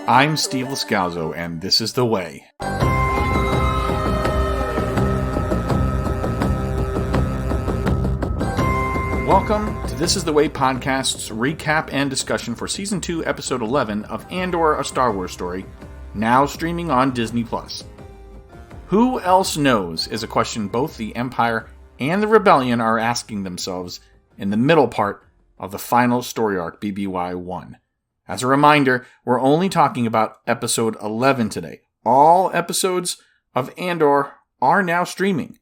I'm Steve Lascalzo, and this is The Way. Welcome to This is The Way podcast's recap and discussion for Season 2, Episode 11 of Andor, a Star Wars Story, now streaming on Disney+. Who else knows is a question both the Empire and the Rebellion are asking themselves in the middle part of the final story arc, BBY-1. As a reminder, we're only talking about Episode 11 today. All episodes of Andor are now streaming.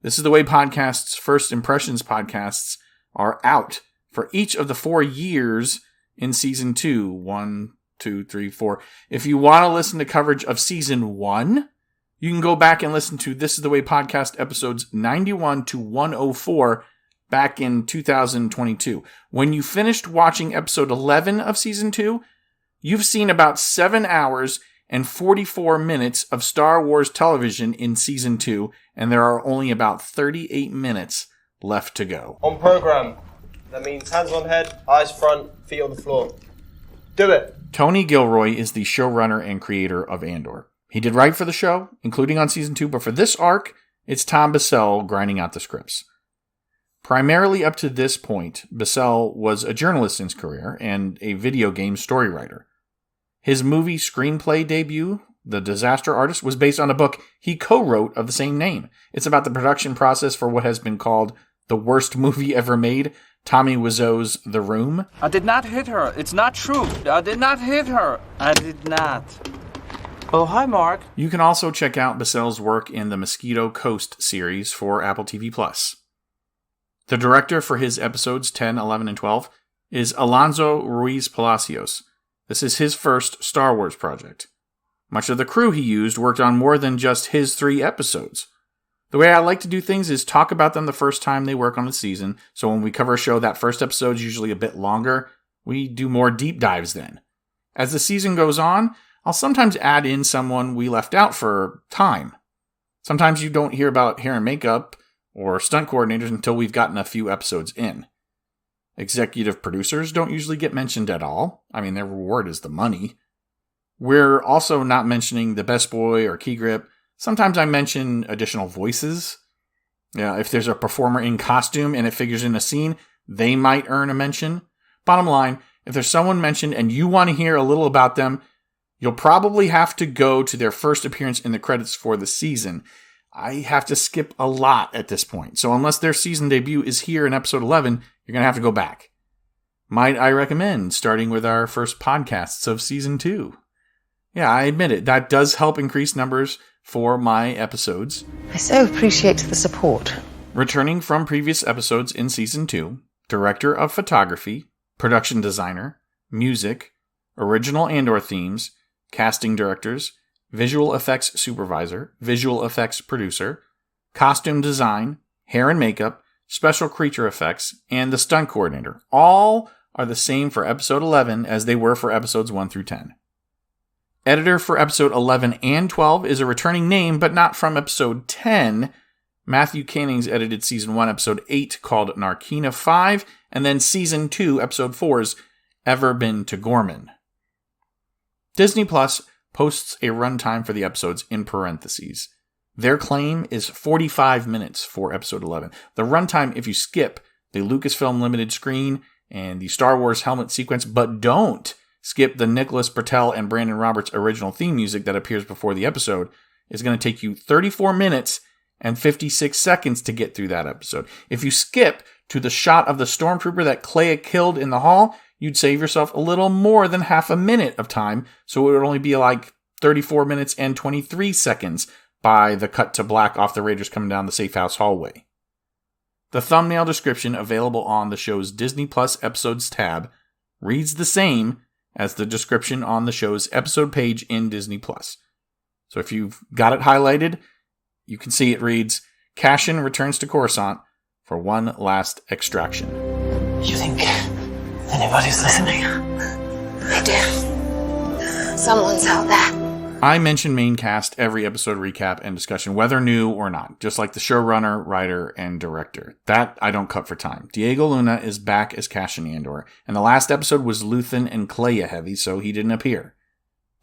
This is The Way podcast's first impressions podcasts are out for each of the 4 years in Season 2. 1, 2, 3, 4. If you want to listen to coverage of Season 1, you can go back and listen to This is The Way podcast episodes 91 to 104 back in 2022. When you finished watching episode 11 of season 2, you've seen about 7 hours and 44 minutes of Star Wars television in season 2, and there are only about 38 minutes left to go. On program. That means hands on head, eyes front, feet on the floor. Do it! Tony Gilroy is the showrunner and creator of Andor. He did write for the show, including on season 2, but for this arc, it's Tom Bissell grinding out the scripts. Primarily up to this point, Bissell was a journalist in his career and a video game story writer. His movie screenplay debut, The Disaster Artist, was based on a book he co-wrote of the same name. It's about the production process for what has been called the worst movie ever made, Tommy Wiseau's The Room. I did not hit her. It's not true. I did not hit her. I did not. Oh, hi, Mark. You can also check out Bissell's work in the Mosquito Coast series for Apple TV+. The director for his episodes 10, 11, and 12 is Alonso Ruiz Palacios. This is his first Star Wars project. Much of the crew he used worked on more than just his 3 episodes. The way I like to do things is talk about them the first time they work on a season, so when we cover a show, that first episode is usually a bit longer. We do more deep dives then. As the season goes on, I'll sometimes add in someone we left out for time. Sometimes you don't hear about hair and makeup or stunt coordinators until we've gotten a few episodes in. Executive producers don't usually get mentioned at all. I mean, their reward is the money. We're also not mentioning the best boy or key grip. Sometimes I mention additional voices. Yeah, if there's a performer in costume and it figures in a scene, they might earn a mention. Bottom line, if there's someone mentioned and you want to hear a little about them, you'll probably have to go to their first appearance in the credits for the season. I have to skip a lot at this point, so unless their season debut is here in episode 11, you're going to have to go back. Might I recommend starting with our first podcasts of season 2? Yeah, I admit it, that does help increase numbers for my episodes. I so appreciate the support. Returning from previous episodes in season 2, director of photography, production designer, music, original Andor themes, casting directors, visual effects supervisor, visual effects producer, costume design, hair and makeup, special creature effects, and the stunt coordinator. All are the same for episode 11 as they were for episodes 1 through 10. Editor for episode 11 and 12 is a returning name, but not from episode 10. Matthew Cannings edited season 1, episode 8, called Narkina 5, and then season 2, episode 4's Ever Been to Gorman. Disney Plus posts a runtime for the episodes in parentheses. Their claim is 45 minutes for episode 11. The runtime, if you skip the Lucasfilm limited screen and the Star Wars helmet sequence, but don't skip the Nicholas Bertel and Brandon Roberts original theme music that appears before the episode, is going to take you 34 minutes and 56 seconds to get through that episode. If you skip to the shot of the stormtrooper that Kleya killed in the hall, you'd save yourself a little more than half a minute of time, so it would only be like 34 minutes and 23 seconds by the cut to black off the Raiders coming down the safe house hallway. The thumbnail description available on the show's Disney Plus Episodes tab reads the same as the description on the show's episode page in Disney Plus. So if you've got it highlighted, you can see it reads, Cassian returns to Coruscant for one last extraction. You think anybody's listening? They do. Someone's out there. I mention main cast every episode recap and discussion, whether new or not, just like the showrunner, writer, and director. That I don't cut for time. Diego Luna is back as Cassian Andor, and the last episode was Luthen and Kleya heavy, so he didn't appear.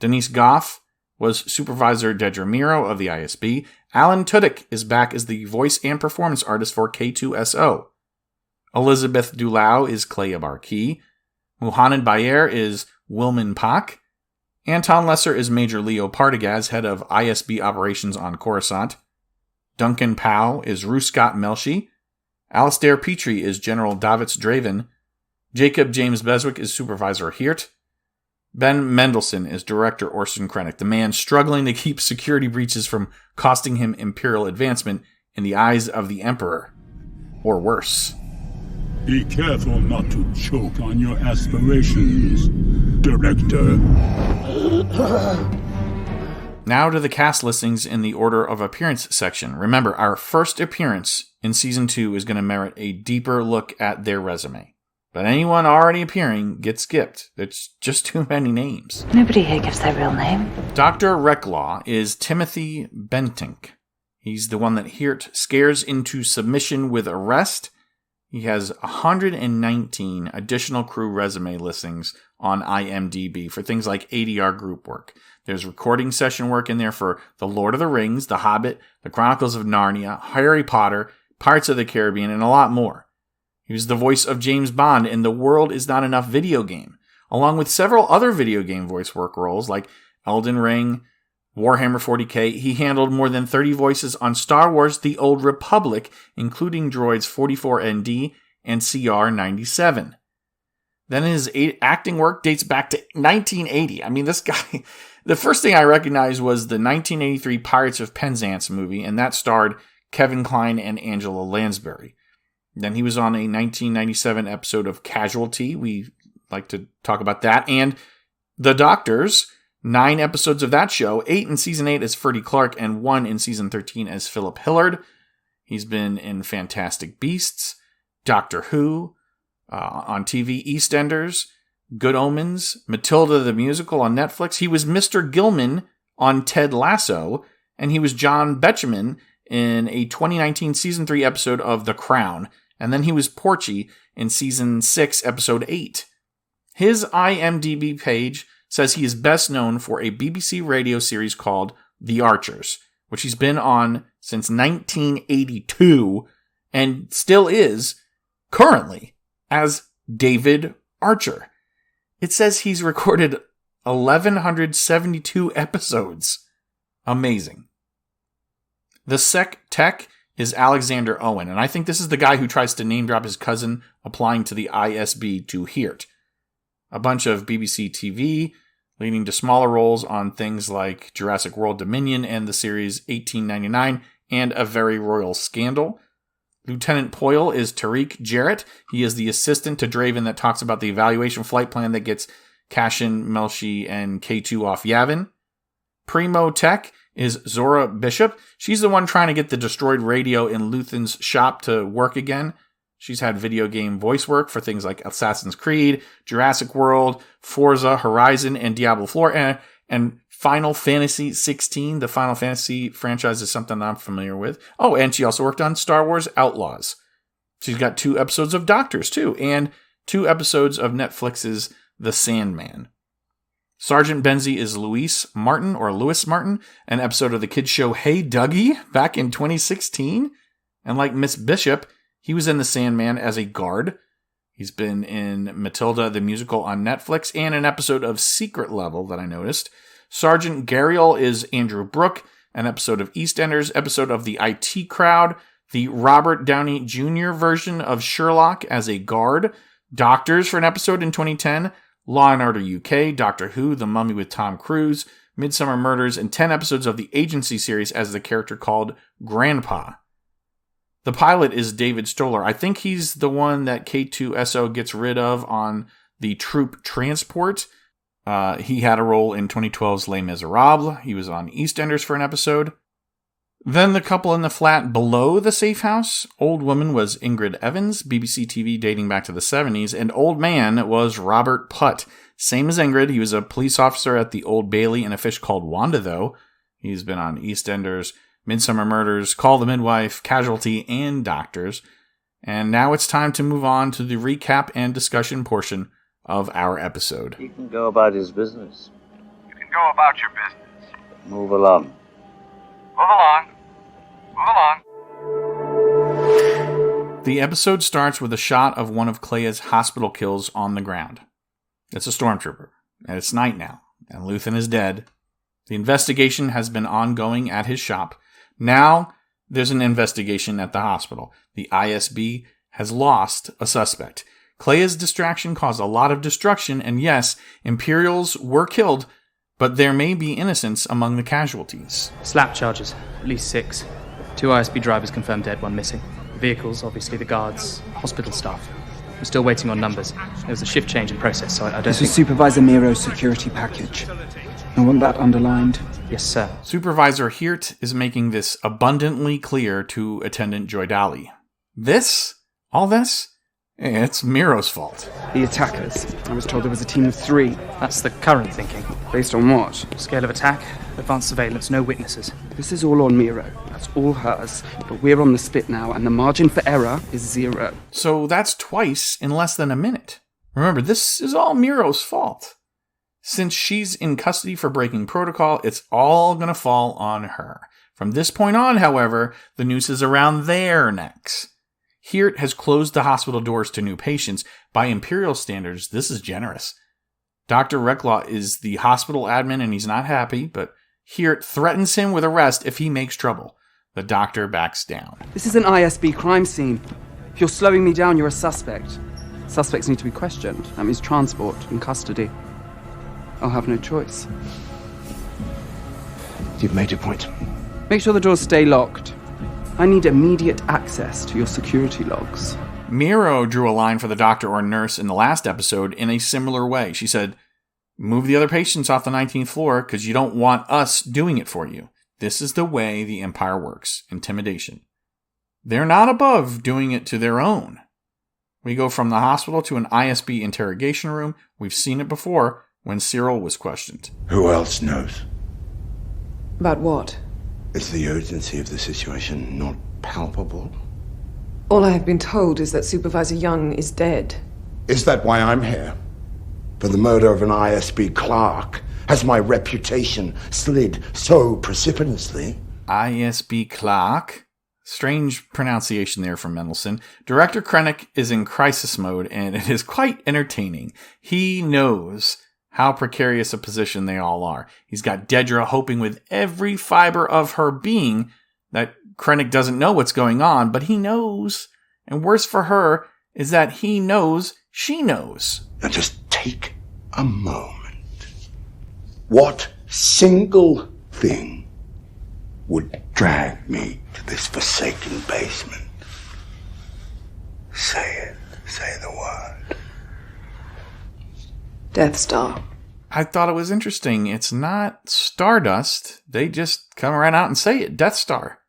Denise Goff was Supervisor Dedra Meero of the ISB. Alan Tudyk is back as the voice and performance artist for K2SO. Elizabeth Dulau is Kleya Barkey. Muhammad Bayer is Wilman Pak. Anton Lesser is Major Leo Partagaz, head of ISB operations on Coruscant. Duncan Powell is Ruscott Melshi. Alistair Petrie is General Davitz Draven. Jacob James Beswick is Supervisor Heert. Ben Mendelsohn is Director Orson Krennic, the man struggling to keep security breaches from costing him Imperial advancement in the eyes of the Emperor. Or worse. Be careful not to choke on your aspirations, Director. Now to the cast listings in the order of appearance section. Remember, our first appearance in Season 2 is going to merit a deeper look at their resume. But anyone already appearing gets skipped. There's just too many names. Nobody here gives their real name. Dr. Recklaw is Timothy Bentink. He's the one that Heert scares into submission with arrest. He has 119 additional crew resume listings on IMDb for things like ADR group work. There's recording session work in there for The Lord of the Rings, The Hobbit, The Chronicles of Narnia, Harry Potter, Pirates of the Caribbean, and a lot more. He was the voice of James Bond in The World Is Not Enough video game, along with several other video game voice work roles like Elden Ring, Warhammer 40k. He handled more than 30 voices on Star Wars The Old Republic, including droids 44ND and CR97. Then his acting work dates back to 1980. I mean, this guy, the first thing I recognized was the 1983 Pirates of Penzance movie, and that starred Kevin Kline and Angela Lansbury. Then he was on a 1997 episode of Casualty. We like to talk about that. And The Doctors, 9 episodes of that show, 8 in Season 8 as Ferdy Clark, and 1 in Season 13 as Philip Hillard. He's been in Fantastic Beasts, Doctor Who, on TV, EastEnders, Good Omens, Matilda the Musical on Netflix. He was Mr. Gilman on Ted Lasso, and he was John Betjeman in a 2019 Season 3 episode of The Crown. And then he was Porchy in Season 6, Episode 8. His IMDb page says he is best known for a BBC radio series called The Archers, which he's been on since 1982 and still is currently as David Archer. It says he's recorded 1,172 episodes. Amazing. The Sec Tech is Alexander Owen, and I think this is the guy who tries to name drop his cousin applying to the ISB to Heert. A bunch of BBC TV, leading to smaller roles on things like Jurassic World Dominion and the series 1899 and A Very Royal Scandal. Lieutenant Poyle is Tariq Jarrett. He is the assistant to Draven that talks about the evaluation flight plan that gets Cashin, Melshi, and K2 off Yavin. Primo Tech is Zora Bishop. She's the one trying to get the destroyed radio in Luthen's shop to work again. She's had video game voice work for things like Assassin's Creed, Jurassic World, Forza Horizon, and Diablo 4, and Final Fantasy XVI. The Final Fantasy franchise is something I'm familiar with. Oh, and she also worked on Star Wars Outlaws. She's got 2 episodes of Doctors, too, and 2 episodes of Netflix's The Sandman. Sergeant Benzie is Louis Martin, an episode of the kids show Hey Dougie back in 2016. And like Miss Bishop, he was in The Sandman as a guard. He's been in Matilda the Musical on Netflix and an episode of Secret Level that I noticed. Sergeant Gariel is Andrew Brooke, an episode of EastEnders, episode of The IT Crowd, the Robert Downey Jr. version of Sherlock as a guard, Doctors for an episode in 2010, Law & Order UK, Doctor Who, The Mummy with Tom Cruise, Midsummer Murders, and 10 episodes of the Agency series as the character called Grandpa. The pilot is David Stoller. I think he's the one that K2SO gets rid of on the troop transport. He had a role in 2012's Les Miserables. He was on EastEnders for an episode. Then the couple in the flat below the safe house. Old woman was Ingrid Evans, BBC TV dating back to the 70s, and old man was Robert Putt. Same as Ingrid, he was a police officer at the Old Bailey in A Fish Called Wanda, though. He's been on EastEnders, Midsummer Murders, Call the Midwife, Casualty, and Doctors. And now it's time to move on to the recap and discussion portion of our episode. He can go about his business. go about your business. Move along. Move along. Move along. The episode starts with a shot of one of Kleya's hospital kills on the ground. It's a stormtrooper, and it's night now, and Luthen is dead. The investigation has been ongoing at his shop. Now, there's an investigation at the hospital. The ISB has lost a suspect. Kleya's distraction caused a lot of destruction, and yes, Imperials were killed, but there may be innocents among the casualties. Slap charges, at least 6. 2 ISB drivers confirmed dead, 1 missing. Vehicles, obviously the guards, hospital staff. We're still waiting on numbers. There was a shift change in process, so I don't This think... is Supervisor Meero's security package. I want that underlined. Yes, sir. Supervisor Heert is making this abundantly clear to Attendant Joydali. All this? It's Meero's fault. The attackers. I was told there was a team of 3. That's the current thinking. Based on what? Scale of attack, advanced surveillance, no witnesses. This is all on Meero. That's all hers. But we're on the spit now, and the margin for error is 0. So that's twice in less than a minute. Remember, this is all Meero's fault. Since she's in custody for breaking protocol, it's all going to fall on her. From this point on, however, the noose is around their necks. Heert has closed the hospital doors to new patients. By Imperial standards, this is generous. Dr. Reclaw is the hospital admin and he's not happy, but Heert threatens him with arrest if he makes trouble. The doctor backs down. This is an ISB crime scene. If you're slowing me down, you're a suspect. Suspects need to be questioned. That means transport and custody. I'll have no choice. You've made your point. Make sure the doors stay locked. I need immediate access to your security logs. Meero drew a line for the doctor or nurse in the last episode in a similar way. She said, move the other patients off the 19th floor because you don't want us doing it for you. This is the way the Empire works. Intimidation. They're not above doing it to their own. We go from the hospital to an ISB interrogation room. We've seen it before when Cyril was questioned. Who else knows? About what? Is the urgency of the situation not palpable? All I have been told is that Supervisor Young is dead. Is that why I'm here? For the murder of an ISB clerk? Has my reputation slid so precipitously? ISB clerk? Strange pronunciation there from Mendelsohn. Director Krennic is in crisis mode, and it is quite entertaining. He knows how precarious a position they all are. He's got Dedra hoping with every fiber of her being that Krennic doesn't know what's going on, but he knows. And worse for her is that he knows she knows. Now just take a moment. What single thing would drag me to this forsaken basement? Say it. Say the word. Death Star. I thought it was interesting. It's not Stardust. They just come right out and say it. Death Star.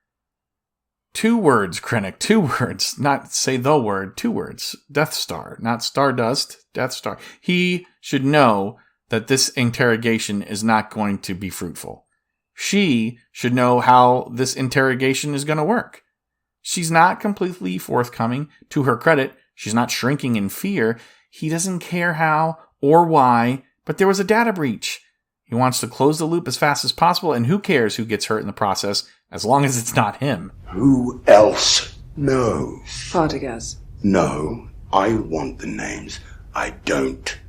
2 words, Krennic. 2 words. Not say the word. 2 words. Death Star. Not Stardust. Death Star. He should know that this interrogation is not going to be fruitful. She should know how this interrogation is going to work. She's not completely forthcoming. To her credit, she's not shrinking in fear. He doesn't care how or why, but there was a data breach. He wants to close the loop as fast as possible, and who cares who gets hurt in the process, as long as it's not him. Who else knows? Partagaz. No, I want the names. I don't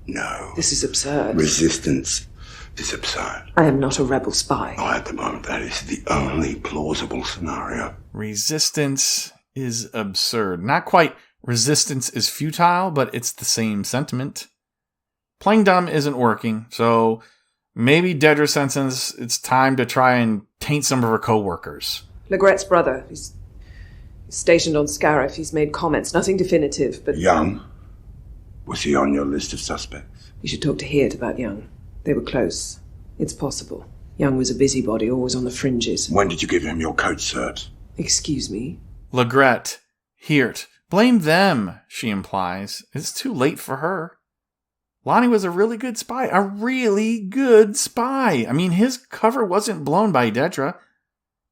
know. This is absurd. Resistance is absurd. I am not a rebel spy. Oh, at the moment, that is the only plausible scenario. Resistance is absurd. Not quite resistance is futile, but it's the same sentiment. Playing dumb isn't working, so maybe Dedra senses it's time to try and taint some of her co-workers. Legrette's brother. He's stationed on Scarif. He's made comments. Nothing definitive, but... Young? Was he on your list of suspects? You should talk to Heert about Young. They were close. It's possible. Young was a busybody, always on the fringes. When did you give him your code cert? Excuse me? Legrette, Heert, blame them, she implies. It's too late for her. Lonnie was a really good spy. A really good spy. I mean, his cover wasn't blown by Dedra.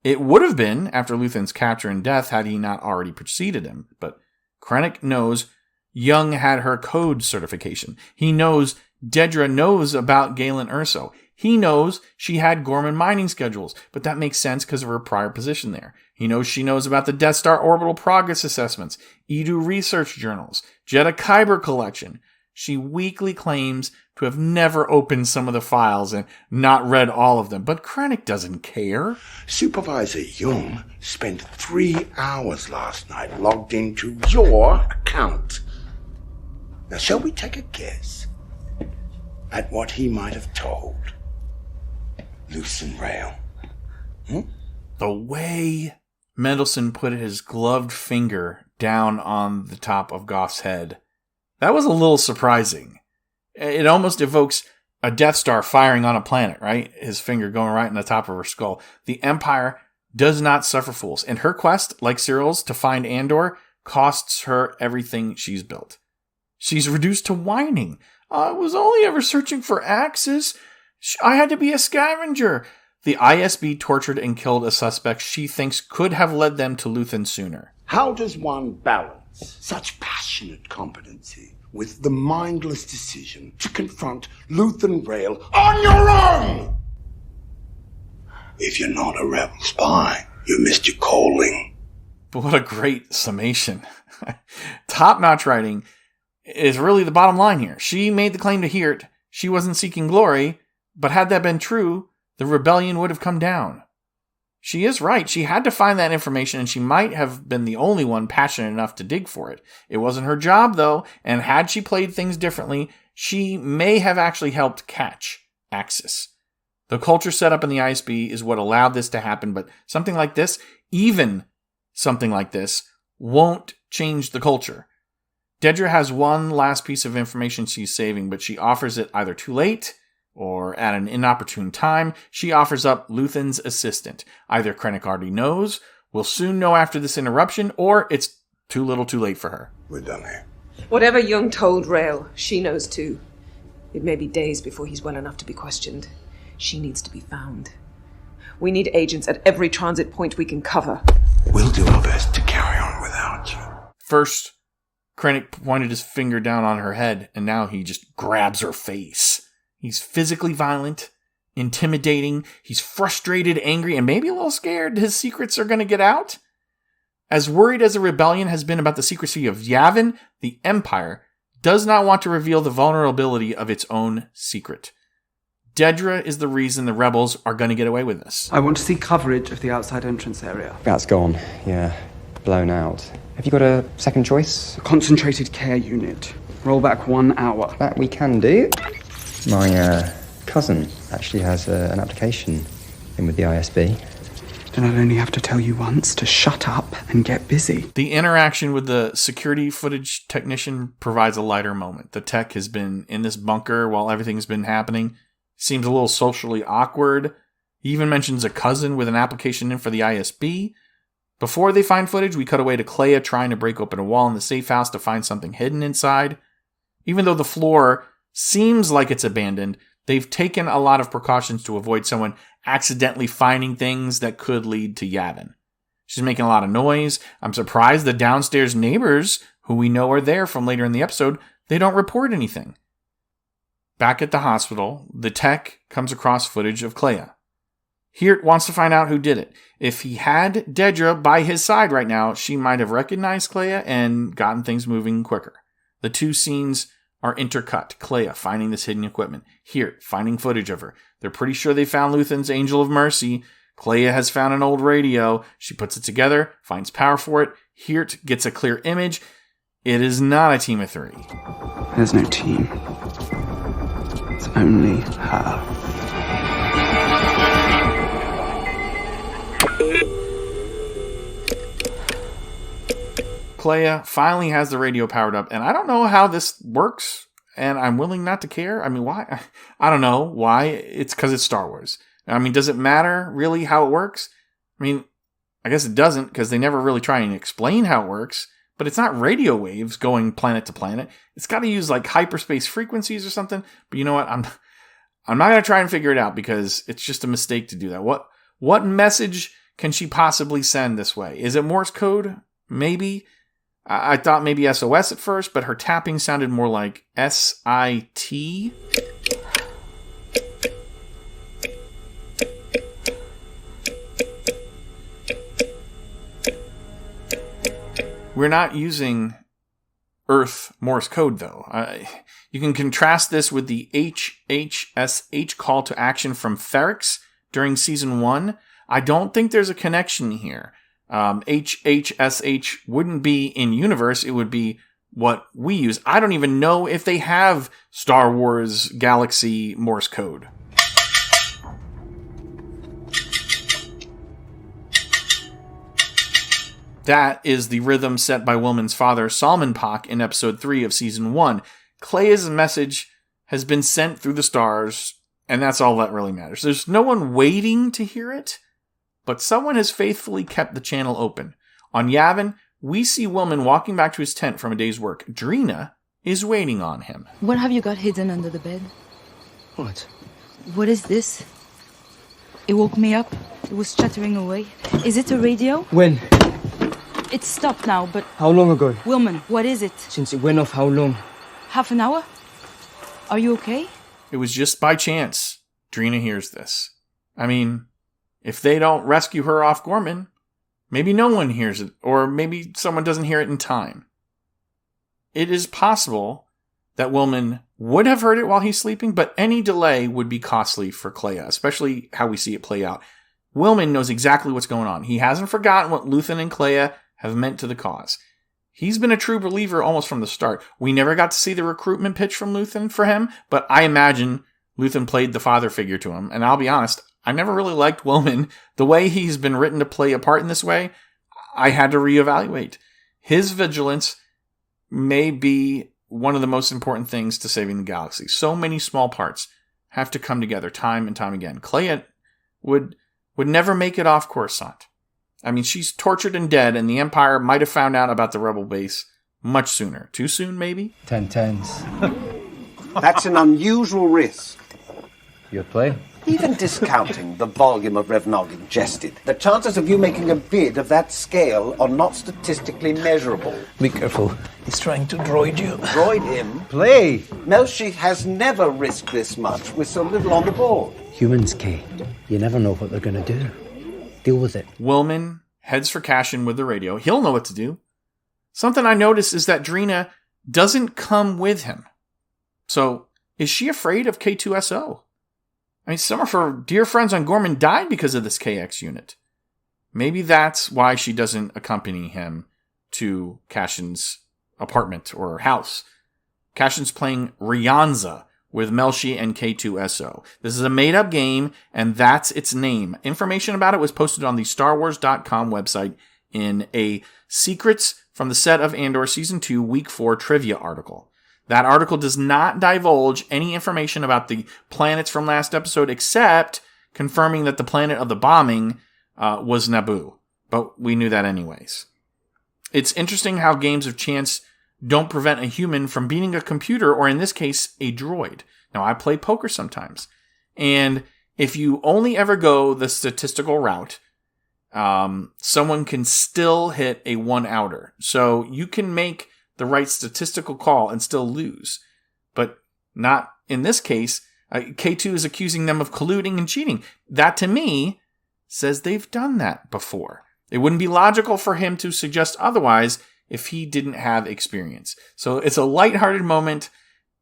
It would have been after Luthen's capture and death had he not already preceded him. But Krennic knows Young had her code certification. He knows Dedra knows about Galen Erso. He knows she had Gorman mining schedules, but that makes sense because of her prior position there. He knows she knows about the Death Star orbital progress assessments, Edu research journals, Jedha Kyber collection. She weakly claims to have never opened some of the files and not read all of them, but Krennic doesn't care. Supervisor Jung spent 3 hours last night logged into your account. Now, shall we take a guess at what he might have told Luthen Rael? The way Mendelsohn put his gloved finger down on the top of Goff's head, that was a little surprising. It almost evokes a Death Star firing on a planet, right? His finger going right in the top of her skull. The Empire does not suffer fools, and her quest, like Cyril's, to find Andor, costs her everything she's built. She's reduced to whining. I was only ever searching for axes. I had to be a scavenger. The ISB tortured and killed a suspect she thinks could have led them to Luthen sooner. How does one balance such passionate competency with the mindless decision to confront Luthen Rael on your own? If you're not a rebel spy, you missed your calling. But what a great summation. Top-notch writing is really the bottom line here. She made the claim to Heert. She wasn't seeking glory, but had that been true, the rebellion would have come down. She is right. She had to find that information, and she might have been the only one passionate enough to dig for it. It wasn't her job, though, and had she played things differently, she may have actually helped catch Axis. The culture set up in the ISB is what allowed this to happen, but something like this, even something like this, won't change the culture. Dedra has one last piece of information she's saving, but she offers it either too late or at an inopportune time. She offers up Luthen's assistant. Either Krennic already knows, will soon know after this interruption, or it's too little too late for her. We're done here. Whatever Jung told Rael, she knows too. It may be days before he's well enough to be questioned. She needs to be found. We need agents at every transit point we can cover. We'll do our best to carry on without you. First, Krennic pointed his finger down on her head, and now he just grabs her face. He's physically violent, intimidating, he's frustrated, angry, and maybe a little scared his secrets are going to get out. As worried as the rebellion has been about the secrecy of Yavin, the Empire does not want to reveal the vulnerability of its own secret. Dedra is the reason the rebels are going to get away with this. I want to see coverage of the outside entrance area. That's gone, yeah. Blown out. Have you got a second choice? A concentrated care unit. Roll back 1 hour. That we can do. My cousin actually has an application in with the ISB. Then I'll only have to tell you once to shut up and get busy. The interaction with the security footage technician provides a lighter moment. The tech has been in this bunker while everything's been happening. Seems a little socially awkward. He even mentions a cousin with an application in for the ISB. Before they find footage, we cut away to Kleya trying to break open a wall in the safe house to find something hidden inside. Even though the floor seems like it's abandoned, they've taken a lot of precautions to avoid someone accidentally finding things that could lead to Yavin. She's making a lot of noise. I'm surprised the downstairs neighbors, who we know are there from later in the episode, they don't report anything. Back at the hospital, the tech comes across footage of Kleya. Heert wants to find out who did it. If he had Dedra by his side right now, she might have recognized Kleya and gotten things moving quicker. The two scenes are intercut. Kleya finding this hidden equipment. Heert finding footage of her. They're pretty sure they found Luthen's Angel of Mercy. Kleya has found an old radio. She puts it together, finds power for it. Heert gets a clear image. It is not a team of 3. There's no team. It's only her. Kleya finally has the radio powered up, and I don't know how this works, and I'm willing not to care. I mean, why? I don't know why. It's because it's Star Wars. I mean, does it matter really how it works? I mean, I guess it doesn't, because they never really try and explain how it works, but it's not radio waves going planet to planet. It's got to use like hyperspace frequencies or something. But you know what? I'm not going to try and figure it out, because it's just a mistake to do that. What message can she possibly send this way? Is it Morse code? Maybe. I thought maybe SOS at first, but her tapping sounded more like SIT. we're not using Earth Morse code, though. You can contrast this with the HHSH call to action from Ferrix during Season 1. I don't think there's a connection here. HHSH wouldn't be in-universe. It would be what we use. I don't even know if they have Star Wars Galaxy Morse code. That is the rhythm set by Wilman's father, Salman Pak, in Episode 3 of Season 1. Kleya's message has been sent through the stars, and that's all that really matters. There's no one waiting to hear it, but someone has faithfully kept the channel open. On Yavin, we see Wilman walking back to his tent from a day's work. Drina is waiting on him. What have you got hidden under the bed? What? What is this? It woke me up. It was chattering away. Is it a radio? When? It's stopped now, but... How long ago? Wilman, what is it? Since it went off, how long? Half an hour? Are you okay? It was just by chance Drina hears this. I mean, if they don't rescue her off Gorman, maybe no one hears it, or maybe someone doesn't hear it in time. It is possible that Wilman would have heard it while he's sleeping, but any delay would be costly for Kleya, especially how we see it play out. Wilman knows exactly what's going on. He hasn't forgotten what Luthen and Kleya have meant to the cause. He's been a true believer almost from the start. We never got to see the recruitment pitch from Luthen for him, but I imagine Luthen played the father figure to him. And I'll be honest, I never really liked Wilman. The way he's been written to play a part in this way, I had to reevaluate. His vigilance may be one of the most important things to saving the galaxy. So many small parts have to come together time and time again. Kleya would never make it off Coruscant. I mean, she's tortured and dead, and the Empire might have found out about the Rebel base much sooner. Too soon, maybe? 10/10s. That's an unusual risk. Your play? Even discounting the volume of Revnog ingested, the chances of you making a bid of that scale are not statistically measurable. Be careful. He's trying to droid you. Droid him? Play! Melshi has never risked this much with so little on the board. Humans, Kay. You never know what they're going to do. Deal with it. Wilman heads for Cashin with the radio. He'll know what to do. Something I noticed is that Drina doesn't come with him. So, is she afraid of K2SO? I mean, some of her dear friends on Gorman died because of this KX unit. Maybe that's why she doesn't accompany him to Cashin's apartment or house. Cashin's playing Ryanza with Melshi and K2SO. This is a made-up game, and that's its name. Information about it was posted on the StarWars.com website in a Secrets from the Set of Andor Season 2 Week 4 trivia article. That article does not divulge any information about the planets from last episode, except confirming that the planet of the bombing was Naboo. But we knew that anyways. It's interesting how games of chance don't prevent a human from beating a computer, or in this case, a droid. Now, I play poker sometimes. And if you only ever go the statistical route, someone can still hit a one-outer. So you can make the right statistical call and still lose. But not in this case. K2 is accusing them of colluding and cheating. That, to me, says they've done that before. It wouldn't be logical for him to suggest otherwise if he didn't have experience. So it's a lighthearted moment,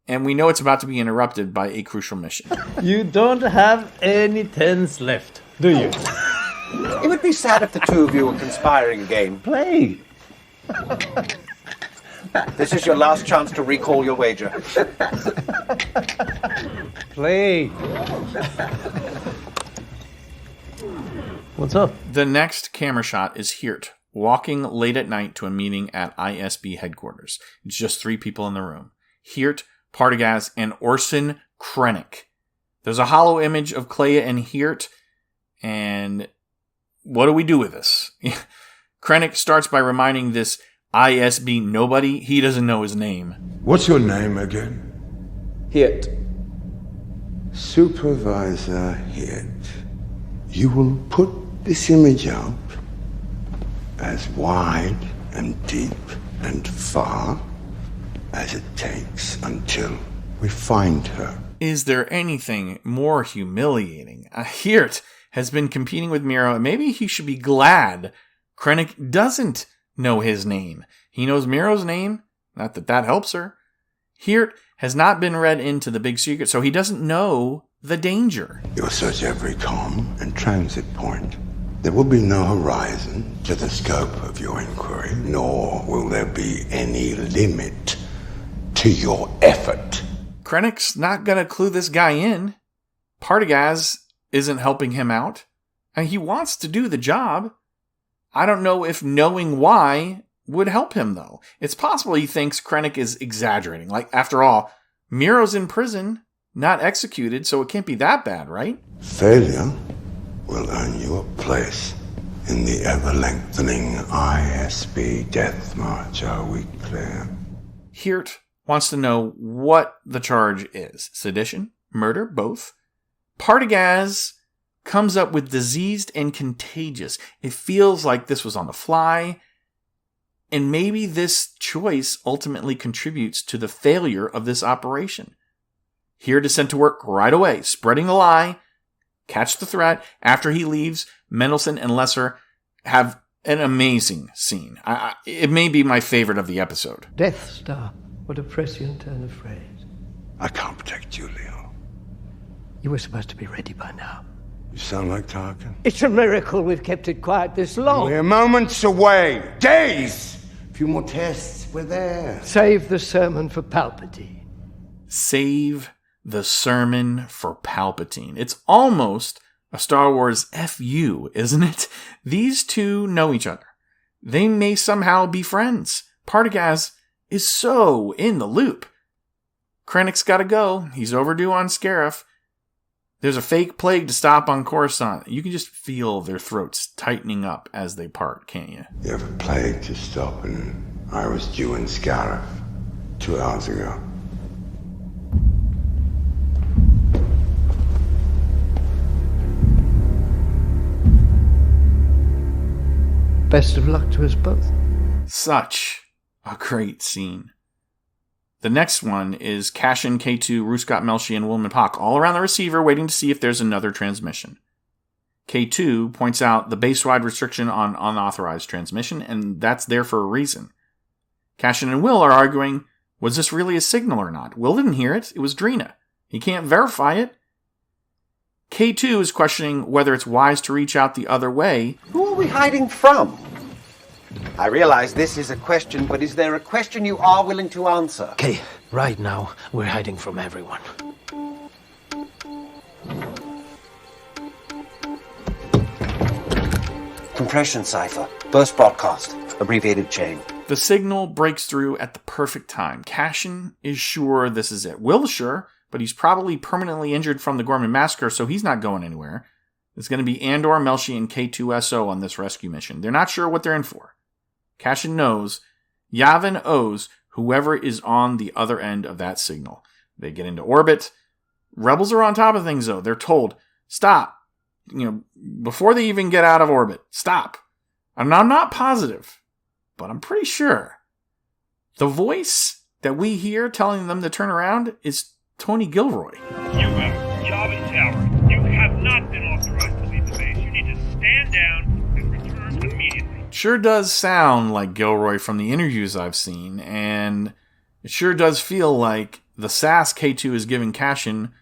and we know it's about to be interrupted by a crucial mission. You don't have any 10s left, do you? It would be sad if the two of you were conspiring again. Play! This is your last chance to recall your wager. Play! What's up? The next camera shot is Heert walking late at night to a meeting at ISB headquarters. It's just 3 people in the room. Heert, Partagaz, and Orson Krennic. There's a hollow image of Kleya and Heert, and what do we do with this? Krennic starts by reminding this ISB nobody he doesn't know his name. What's your name again? Heert. Supervisor Heert. You will put this image out as wide and deep and far as it takes until we find her. Is there anything more humiliating? Heert has been competing with Meero, and maybe he should be glad Krennic doesn't know his name. He knows Meero's name, not that that helps her. Heert has not been read into the big secret, so he doesn't know the danger. You'll search every comm and transit point. There will be no horizon to the scope of your inquiry, nor will there be any limit to your effort. Krennic's not going to clue this guy in. Partagaz isn't helping him out. And he wants to do the job. I don't know if knowing why would help him, though. It's possible he thinks Krennic is exaggerating. Like, after all, Meero's in prison, not executed, so it can't be that bad, right? Failure will earn you a place in the ever-lengthening ISB death march, are we clear? Heert wants to know what the charge is. Sedition? Murder? Both? Partagaz comes up with diseased and contagious. It feels like this was on the fly, and maybe this choice ultimately contributes to the failure of this operation. Heert is sent to work right away, spreading the lie, catch the threat. After he leaves, Mendelsohn and Lesser have an amazing scene. It may be my favorite of the episode. Death Star. What a prescient turn of phrase. I can't protect you, Leo. You were supposed to be ready by now. You sound like Tarkin. It's a miracle we've kept it quiet this long. We're moments away. Days! A few more tests. We're there. Save the sermon for Palpatine. Save the sermon for Palpatine. It's almost a Star Wars FU, isn't it? These two know each other. They may somehow be friends. Partagaz is so in the loop. Krennic's gotta go. He's overdue on Scarif. There's a fake plague to stop on Coruscant. You can just feel their throats tightening up as they part, can't you? You have a plague to stop, and I was due in Scarif 2 hours ago. Best of luck to us both. Such a great scene. The next one is Cashin, K2, Ruscott, Melshi, and Wilman Pak all around the receiver waiting to see if there's another transmission. K2 points out the base-wide restriction on unauthorized transmission, and that's there for a reason. Cashin and Will are arguing, was this really a signal or not? Will didn't hear it. It was Drina. He can't verify it. K2 is questioning whether it's wise to reach out the other way. Who are we hiding from? I realize this is a question, but is there a question you are willing to answer? Okay, right now, we're hiding from everyone. Compression cipher. Burst broadcast. Abbreviated chain. The signal breaks through at the perfect time. Cashin is sure this is it. Will is sure, but he's probably permanently injured from the Gorman massacre, so he's not going anywhere. It's going to be Andor, Melshi, and K2SO on this rescue mission. They're not sure what they're in for. Cashin knows Yavin owes whoever is on the other end of that signal. They get into orbit. Rebels are on top of things, though. They're told, stop. Before they even get out of orbit, stop. And I'm not positive, but I'm pretty sure. The voice that we hear telling them to turn around is Tony Gilroy. Yavin Tower, you have not been authorized to leave the base. You need to stand down and return immediately. Sure does sound like Gilroy from the interviews I've seen, and it sure does feel like the sass K2 is giving Cashin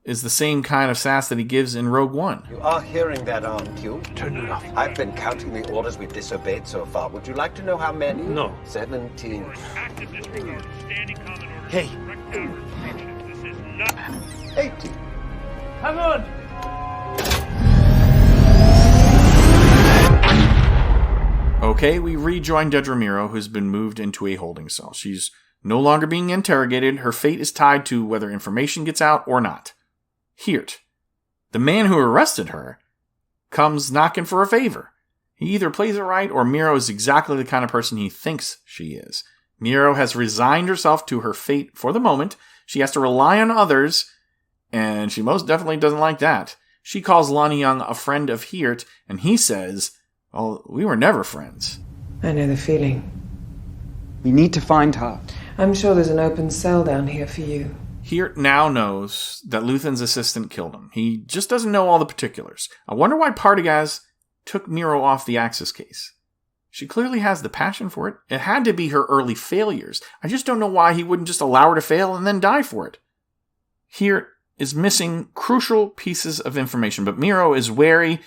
is the same kind of sass that he gives in Rogue One. You are hearing that, aren't you? Turn it off. I've been counting the orders we've disobeyed so far. Would you like to know how many? No. 17. Active disregard of standing common orders. Hey. Direct power restrictions. This is not 80. Come on! Okay, we rejoin Dedra Meero, who's been moved into a holding cell. She's no longer being interrogated. Her fate is tied to whether information gets out or not. Heert, the man who arrested her, comes knocking for a favor. He either plays it right or Meero is exactly the kind of person he thinks she is. Meero has resigned herself to her fate for the moment. She has to rely on others, and she most definitely doesn't like that. She calls Lonnie Young a friend of Heert, and he says, well, we were never friends. I know the feeling. We need to find her. I'm sure there's an open cell down here for you. Heert now knows that Luthen's assistant killed him. He just doesn't know all the particulars. I wonder why Partagaz took Meero off the Axis case. She clearly has the passion for it. It had to be her early failures. I just don't know why he wouldn't just allow her to fail and then die for it. Heert is missing crucial pieces of information, but Meero is wary,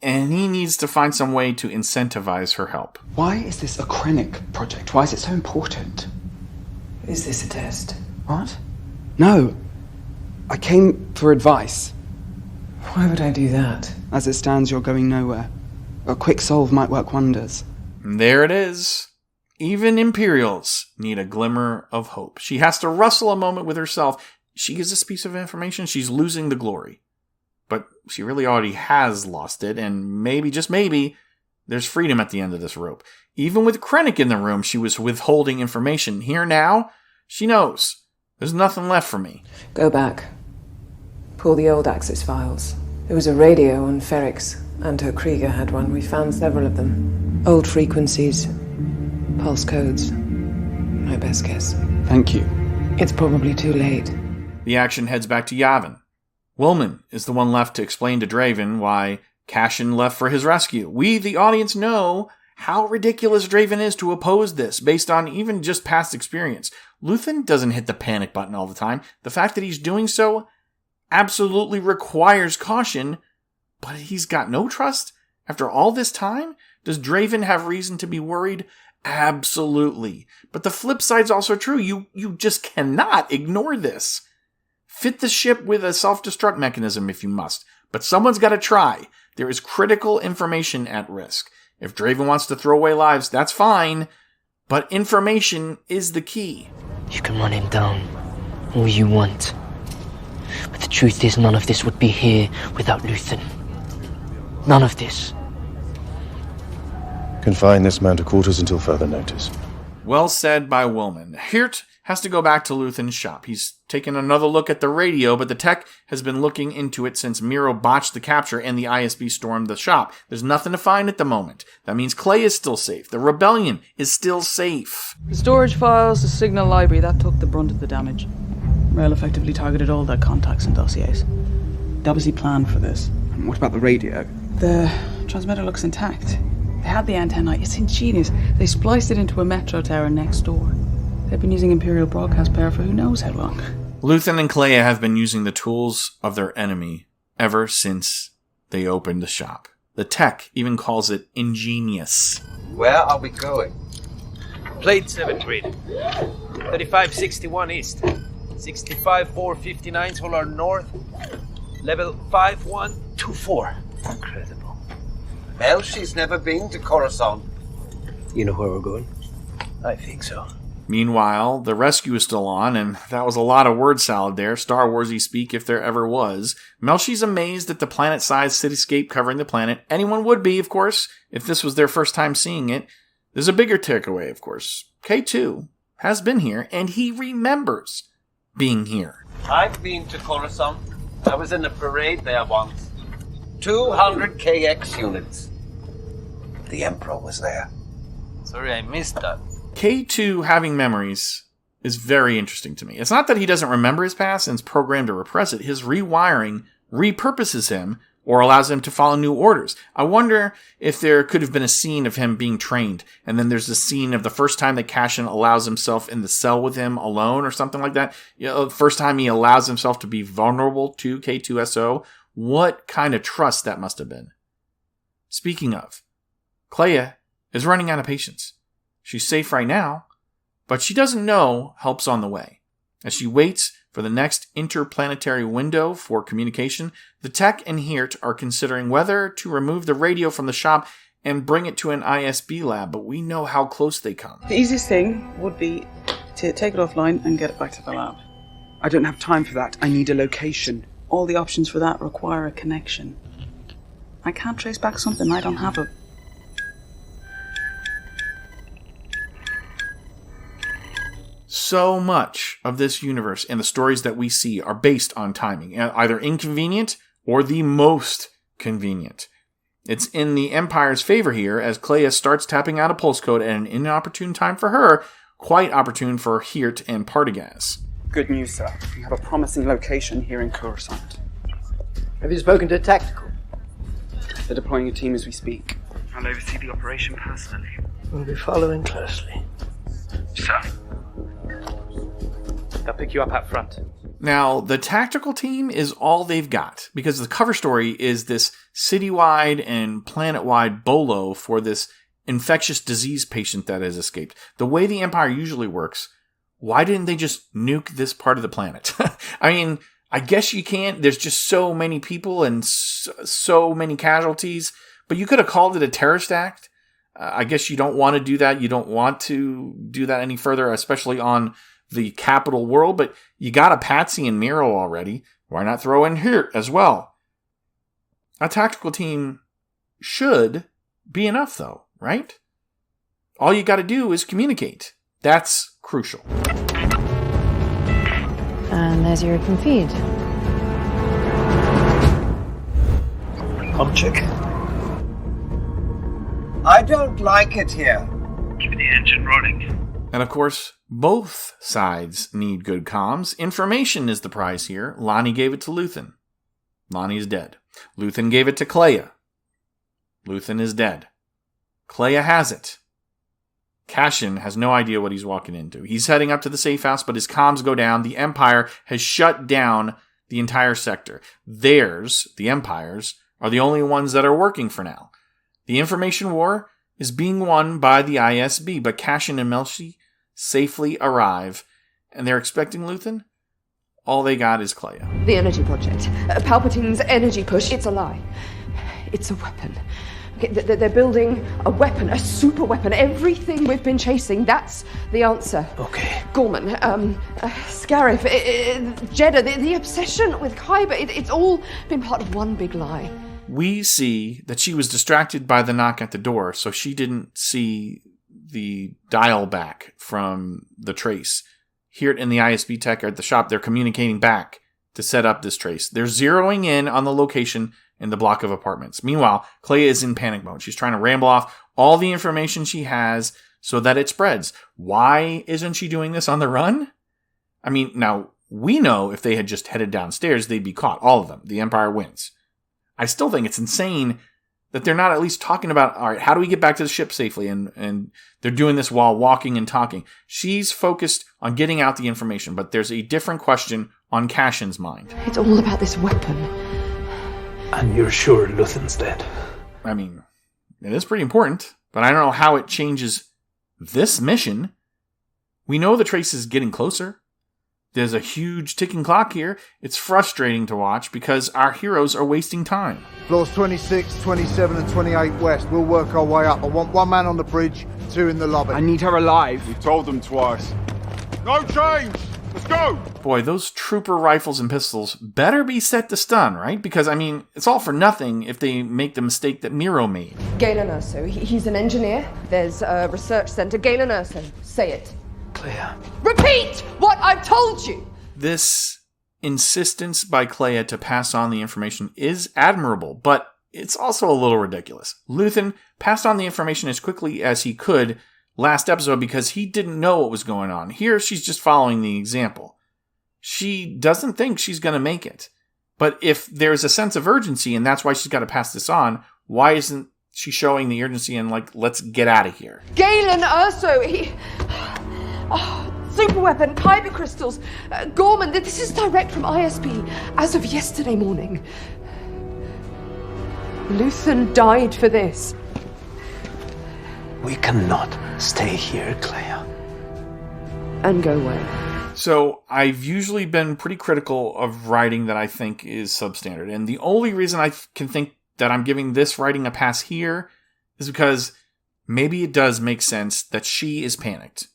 and he needs to find some way to incentivize her help. Why is this a Krennic project? Why is it so important? Is this a test? What? No. I came for advice. Why would I do that? As it stands, you're going nowhere. A quick solve might work wonders. And there it is. Even Imperials need a glimmer of hope. She has to wrestle a moment with herself. She gets this piece of information, she's losing the glory. But she really already has lost it, and maybe, just maybe, there's freedom at the end of this rope. Even with Krennic in the room, she was withholding information. Here now, she knows. There's nothing left for me. Go back. Pull the old Axis files. There was a radio on Ferrix. Anto Krieger had one. We found several of them. Old frequencies. Pulse codes. My best guess. Thank you. It's probably too late. The action heads back to Yavin. Willman is the one left to explain to Draven why Cassian left for his rescue. We, the audience, know how ridiculous Draven is to oppose this, based on even just past experience. Luthen doesn't hit the panic button all the time. The fact that he's doing so absolutely requires caution, but he's got no trust after all this time? Does Draven have reason to be worried? Absolutely. But the flip side's also true. You just cannot ignore this. Fit the ship with a self-destruct mechanism if you must, but someone's got to try. There is critical information at risk. If Draven wants to throw away lives, that's fine, but information is the key. You can run him down all you want, but the truth is none of this would be here without Luthen. None of this. Confine this man to quarters until further notice. Well said by Willman. Heert has to go back to Luthen's shop. He's taken another look at the radio, but the tech has been looking into it since Meero botched the capture and the ISB stormed the shop. There's nothing to find at the moment. That means Kleya is still safe. The rebellion is still safe. The storage files, the signal library, that took the brunt of the damage. Rael effectively targeted all their contacts and dossiers. They obviously planned for this. And what about the radio? The transmitter looks intact. They had the antenna. It's ingenious. They spliced it into a metro tower next door. They've been using Imperial broadcast power for who knows how long. Luthen and Kleya have been using the tools of their enemy ever since they opened the shop. The tech even calls it ingenious. Where are we going? Plate 7 grid. 3561 east. 65459 solar north. Level 5124. Incredible. Well, she's never been to Coruscant. You know where we're going? I think so. Meanwhile, the rescue is still on, and that was a lot of word salad there, Star Warsy speak if there ever was. Melchi's amazed at the planet-sized cityscape covering the planet. Anyone would be, of course, if this was their first time seeing it. There's a bigger takeaway, of course. K2 has been here, and he remembers being here. I've been to Coruscant. I was in a parade there once. 200 KX units. The Emperor was there. Sorry, I missed that. K2 having memories is very interesting to me. It's not that he doesn't remember his past and is programmed to repress it. His rewiring repurposes him or allows him to follow new orders. I wonder if there could have been a scene of him being trained, and then there's a scene of the first time that Cassian allows himself in the cell with him alone or something like that. You know, the first time he allows himself to be vulnerable to K2SO. What kind of trust that must have been. Speaking of, Kleya is running out of patience. She's safe right now, but she doesn't know help's on the way. As she waits for the next interplanetary window for communication, the tech and Heert are considering whether to remove the radio from the shop and bring it to an ISB lab, but we know how close they come. The easiest thing would be to take it offline and get it back to the lab. I don't have time for that. I need a location. All the options for that require a connection. I can't trace back something I don't have a... So much of this universe and the stories that we see are based on timing, either inconvenient or the most convenient. It's in the Empire's favor here as Kleya starts tapping out a pulse code at an inopportune time for her, quite opportune for Heert and Partagaz. Good news, sir. We have a promising location here in Coruscant. Have you spoken to Tactical? They're deploying a team as we speak. I'll oversee the operation personally. We'll be following closely. Sir. They'll pick you up out front. Now, the tactical team is all they've got, because the cover story is this citywide and planet-wide bolo for this infectious disease patient that has escaped. The way the Empire usually works, why didn't they just nuke this part of the planet? I mean, I guess you can't. There's just so many people and so many casualties, but you could have called it a terrorist act. I guess you don't want to do that. You don't want to do that any further, especially on the capital world, but you got a Patsy and Meero already. Why not throw in Heert as well? A tactical team should be enough, though, right? All you got to do is communicate. That's crucial. And there's your open feed. Pump check. I don't like it here. Keep the engine running. And of course, both sides need good comms. Information is the prize here. Lonnie gave it to Luthen. Lonnie's dead. Luthen gave it to Kleya. Luthen is dead. Kleya has it. Cassian has no idea what he's walking into. He's heading up to the safe house, but his comms go down. The Empire has shut down the entire sector. Theirs, the Empire's, are the only ones that are working for now. The information war is being won by the ISB, but Cassian and Melshi safely arrive, and they're expecting Luthen. All they got is Kleya. The energy project. Palpatine's energy push. It's a lie. It's a weapon. Okay, they're building a weapon, a super weapon. Everything we've been chasing, that's the answer. Okay. Gorman, Scarif, Jeddah, the obsession with Kyber, it's all been part of one big lie. We see that she was distracted by the knock at the door, so she didn't see the dial back from the trace. Here in the ISB tech are at the shop, they're communicating back to set up this trace. They're zeroing in on the location in the block of apartments. Meanwhile, Kleya is in panic mode. She's trying to ramble off all the information she has so that it spreads. Why isn't she doing this on the run? I mean, now, we know if they had just headed downstairs, they'd be caught. All of them. The Empire wins. I still think it's insane that they're not at least talking about, all right, how do we get back to the ship safely? And they're doing this while walking and talking. She's focused on getting out the information, but there's a different question on Cassian's mind. It's all about this weapon. And you're sure Luthen's dead? I mean, it is pretty important, but I don't know how it changes this mission. We know the trace is getting closer. There's a huge ticking clock here. It's frustrating to watch because our heroes are wasting time. Floors 26, 27 and 28 west. We'll work our way up. I want one man on the bridge, two in the lobby. I need her alive. We've told them twice. No change! Let's go! Boy, those trooper rifles and pistols better be set to stun, right? Because, I mean, it's all for nothing if they make the mistake that Meero made. Galen Erso, he's an engineer. There's a research center. Galen Erso, say it. Kleya. Repeat what I've told you! This insistence by Kleya to pass on the information is admirable, but it's also a little ridiculous. Luthen passed on the information as quickly as he could last episode because he didn't know what was going on. Here, she's just following the example. She doesn't think she's going to make it. But if there's a sense of urgency and that's why she's got to pass this on, why isn't she showing the urgency and like, let's get out of here? Galen Erso, he... Oh, super weapon, Kyber crystals, Gorman, this is direct from ISB as of yesterday morning. Luthen died for this. We cannot stay here, Kleya. And go away. So, I've usually been pretty critical of writing that I think is substandard. And the only reason I can think that I'm giving this writing a pass here is because maybe it does make sense that she is panicked.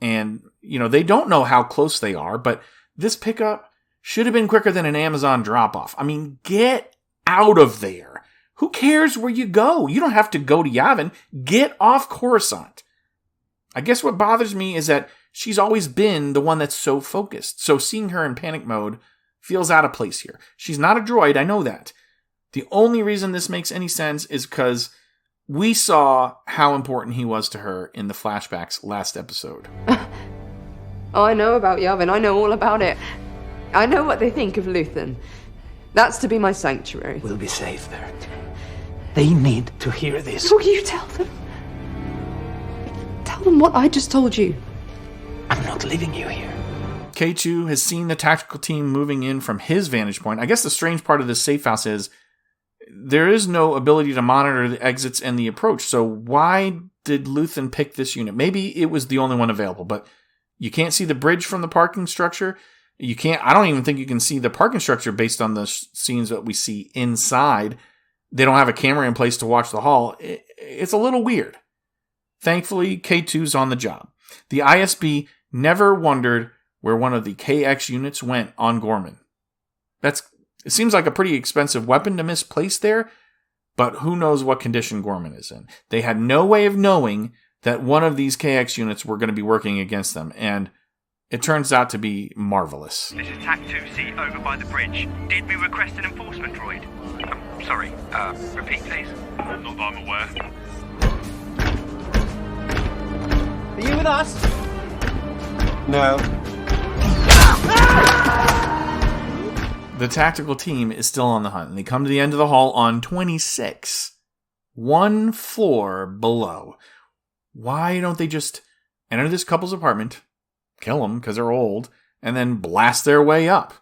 And, you know, they don't know how close they are, but this pickup should have been quicker than an Amazon drop-off. I mean, get out of there. Who cares where you go? You don't have to go to Yavin. Get off Coruscant. I guess what bothers me is that she's always been the one that's so focused. So seeing her in panic mode feels out of place here. She's not a droid, I know that. The only reason this makes any sense is because we saw how important he was to her in the flashbacks last episode. Oh, I know about Yavin. I know all about it. I know what they think of Luthen. That's to be my sanctuary. We'll be safe there. They need to hear this. Will you tell them? Tell them what I just told you. I'm not leaving you here. K2 has seen the tactical team moving in from his vantage point. I guess the strange part of this safe house is there is no ability to monitor the exits and the approach. So why did Luthen pick this unit? Maybe it was the only one available, but you can't see the bridge from the parking structure. I don't even think you can see the parking structure based on the scenes that we see inside. They don't have a camera in place to watch the hall. It's a little weird. Thankfully, K2's on the job. The ISB never wondered where one of the KX units went on Gorman. It seems like a pretty expensive weapon to misplace there, but who knows what condition Gorman is in. They had no way of knowing that one of these KX units were going to be working against them, and it turns out to be marvelous. This is TAC 2C over by the bridge. Did we request an enforcement droid? Sorry, repeat please. Not that I'm aware. Are you with us? No. The tactical team is still on the hunt, and they come to the end of the hall on 26. One floor below. Why don't they just enter this couple's apartment, kill them because they're old, and then blast their way up?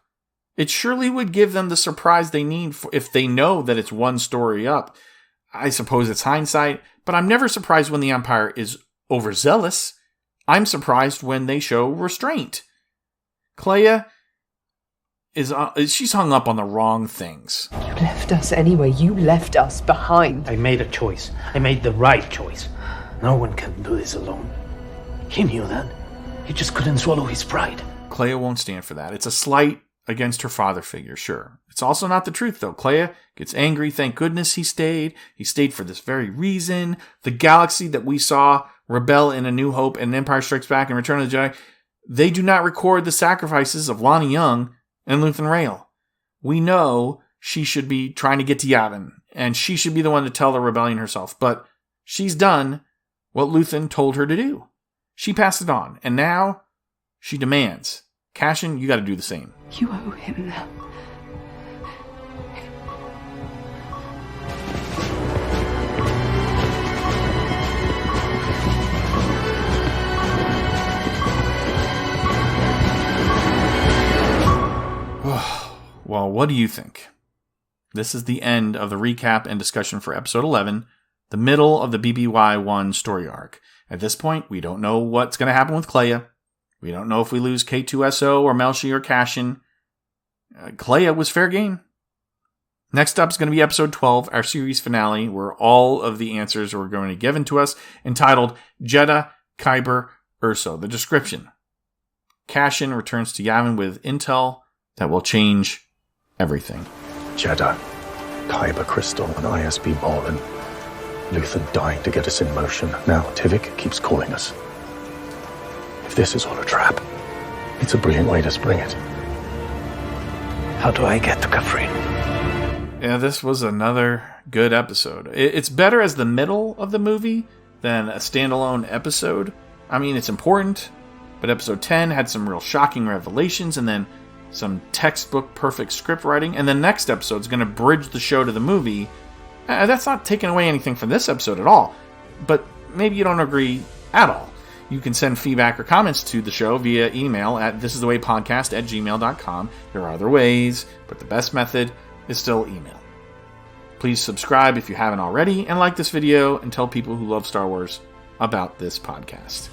It surely would give them the surprise they need if they know that it's one story up. I suppose it's hindsight, but I'm never surprised when the Empire is overzealous. I'm surprised when they show restraint. Kleya she's hung up on the wrong things. You left us anyway. You left us behind. I made a choice. I made the right choice. No one can do this alone. He knew that. He just couldn't swallow his pride. Kleya won't stand for that. It's a slight against her father figure, sure. It's also not the truth, though. Kleya gets angry. Thank goodness he stayed. He stayed for this very reason. The galaxy that we saw rebel in A New Hope and Empire Strikes Back and Return of the Jedi, they do not record the sacrifices of Lonnie Young and Luthen Rael. We know she should be trying to get to Yavin, and she should be the one to tell the rebellion herself, but she's done what Luthen told her to do. She passed it on, and now she demands. Cassian, you gotta do the same. You owe him that. Well, what do you think? This is the end of the recap and discussion for Episode 11, the middle of the BBY-1 story arc. At this point, we don't know what's going to happen with Kleya. We don't know if we lose K2SO or Melshi or Cassian. Kleya was fair game. Next up is going to be Episode 12, our series finale, where all of the answers are going to be given to us, entitled Jedha, Kyber, Urso. The description. Cassian returns to Yavin with intel that will change everything. Jedha, Kyber Crystal, and ISB Moran. Luthen dying to get us in motion. Now Tivik keeps calling us. If this is all a trap, it's a brilliant way to spring it. How do I get to Kafrin? Yeah, this was another good episode. It's better as the middle of the movie than a standalone episode. I mean, it's important, but episode 10 had some real shocking revelations, and then some textbook perfect script writing, and the next episode is going to bridge the show to the movie. That's not taking away anything from this episode at all, but maybe you don't agree at all. You can send feedback or comments to the show via email at thisisthewaypodcast@gmail.com. There are other ways, but the best method is still email. Please subscribe if you haven't already, and like this video, and tell people who love Star Wars about this podcast.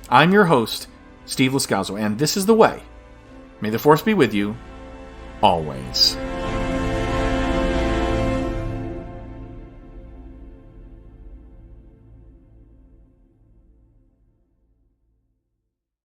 I'm your host, Steve Lascalzo, and this is The Way. May the Force be with you, always.